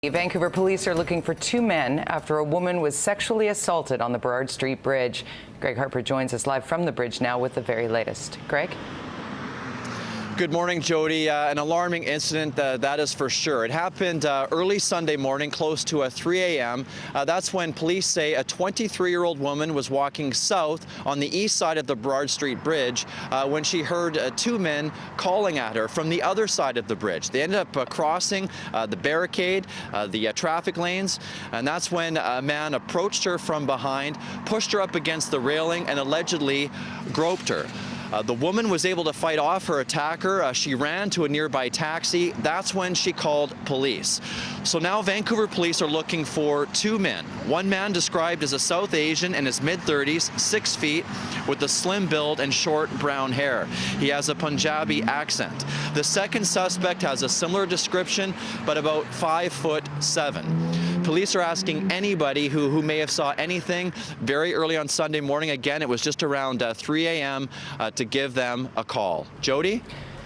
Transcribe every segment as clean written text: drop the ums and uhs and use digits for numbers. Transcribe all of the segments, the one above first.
Vancouver police are looking for two men after a woman was sexually assaulted on the Burrard Street Bridge. Greg Harper joins us live from the bridge now with the very latest. Greg? Good morning, Jody. An alarming incident, that is for sure. It happened early Sunday morning, close to 3 a.m. That's when police say a 23-year-old woman was walking south on the east side of the Burrard Street Bridge when she heard two men calling at her from the other side of the bridge. They ended up crossing the barricade, the traffic lanes, and that's when a man approached her from behind, pushed her up against the railing, and allegedly groped her. The woman was able to fight off her attacker. She ran to a nearby taxi. That's when she called police. So now Vancouver police are looking for two men. One man described as a South Asian in his mid-30s, 6 feet, with a slim build and short brown hair. He has a Punjabi accent. The second suspect has a similar description, but about 5'7". Police are asking anybody who may have saw anything very early on Sunday morning. Again, it was just around 3 a.m. To give them a call. Jody?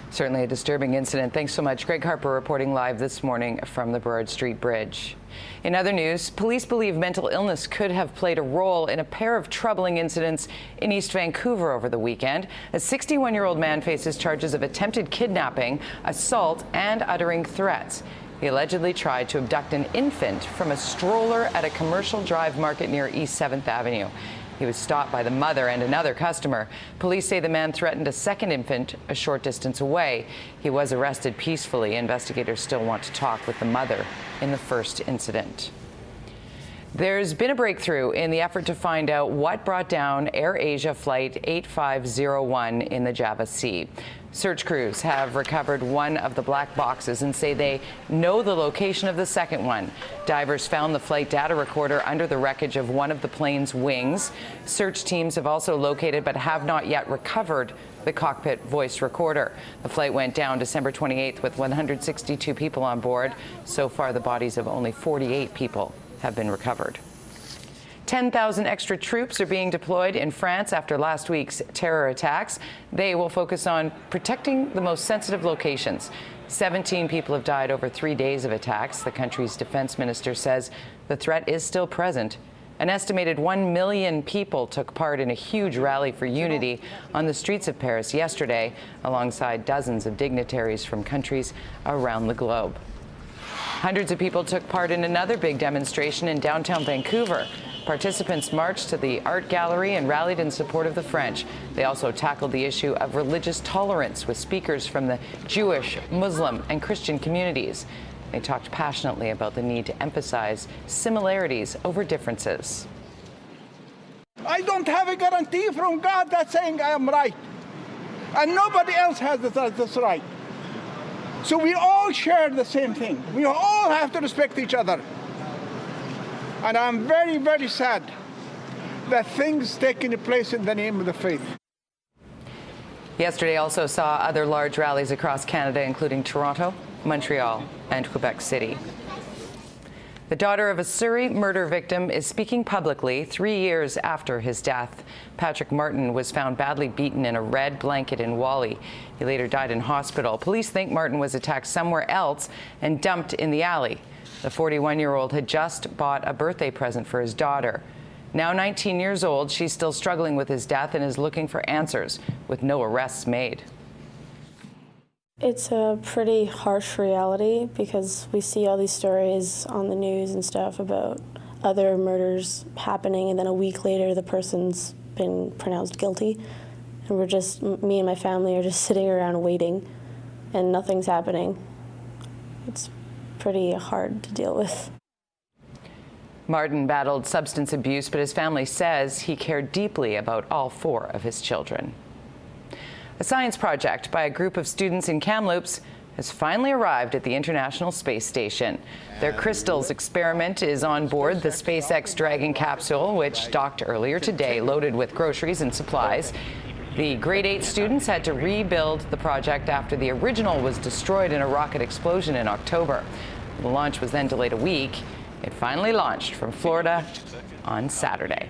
Certainly a disturbing incident. Thanks so much. Greg Harper reporting live this morning from the Burrard Street Bridge. In other news, police believe mental illness could have played a role in a pair of troubling incidents in East Vancouver over the weekend. A 61-year-old man faces charges of attempted kidnapping, assault, and uttering threats. He allegedly tried to abduct an infant from a stroller at a commercial drive market near East 7th Avenue. He was stopped by the mother and another customer. Police say the man threatened a second infant a short distance away. He was arrested peacefully. Investigators still want to talk with the mother in the first incident. There's been a breakthrough in the effort to find out what brought down AirAsia Flight 8501 in the Java Sea. Search crews have recovered one of the black boxes and say they know the location of the second one. Divers found the flight data recorder under the wreckage of one of the plane's wings. Search teams have also located but have not yet recovered the cockpit voice recorder. The flight went down December 28th with 162 people on board. So far, the bodies of only 48 people have been recovered. 10,000 extra troops are being deployed in France after last week's terror attacks. They will focus on protecting the most sensitive locations. 17 people have died over 3 days of attacks. The country's defense minister says the threat is still present. An estimated 1 million people took part in a huge rally for unity on the streets of Paris yesterday, alongside dozens of dignitaries from countries around the globe. Hundreds of people took part in another big demonstration in downtown Vancouver. Participants marched to the art gallery and rallied in support of the French. They also tackled the issue of religious tolerance with speakers from the Jewish, Muslim, and Christian communities. They talked passionately about the need to emphasize similarities over differences. I don't have a guarantee from God that's saying I am right. And nobody else has this right. So we all share the same thing. We all have to respect each other. And I'm very, very sad that things taking place in the name of the faith. Yesterday also saw other large rallies across Canada, including Toronto, Montreal, and Quebec City. The daughter of a Surrey murder victim is speaking publicly 3 years after his death. Patrick Martin was found badly beaten in a red blanket in Whalley. He later died in hospital. Police think Martin was attacked somewhere else and dumped in the alley. The 41-year-old had just bought a birthday present for his daughter. Now 19 years old, she's still struggling with his death and is looking for answers, with no arrests made. It's a pretty harsh reality because we see all these stories on the news and stuff about other murders happening, and then a week later the person's been pronounced guilty. And we're just, me and my family are just sitting around waiting and nothing's happening. It's pretty hard to deal with. Martin battled substance abuse, but his family says he cared deeply about all 4 of his children. A science project by a group of students in Kamloops has finally arrived at the International Space Station. Their Crystals experiment is on board the SpaceX Dragon capsule, which docked earlier today, loaded with groceries and supplies. The grade 8 students had to rebuild the project after the original was destroyed in a rocket explosion in October. The launch was then delayed a week. It finally launched from Florida on Saturday.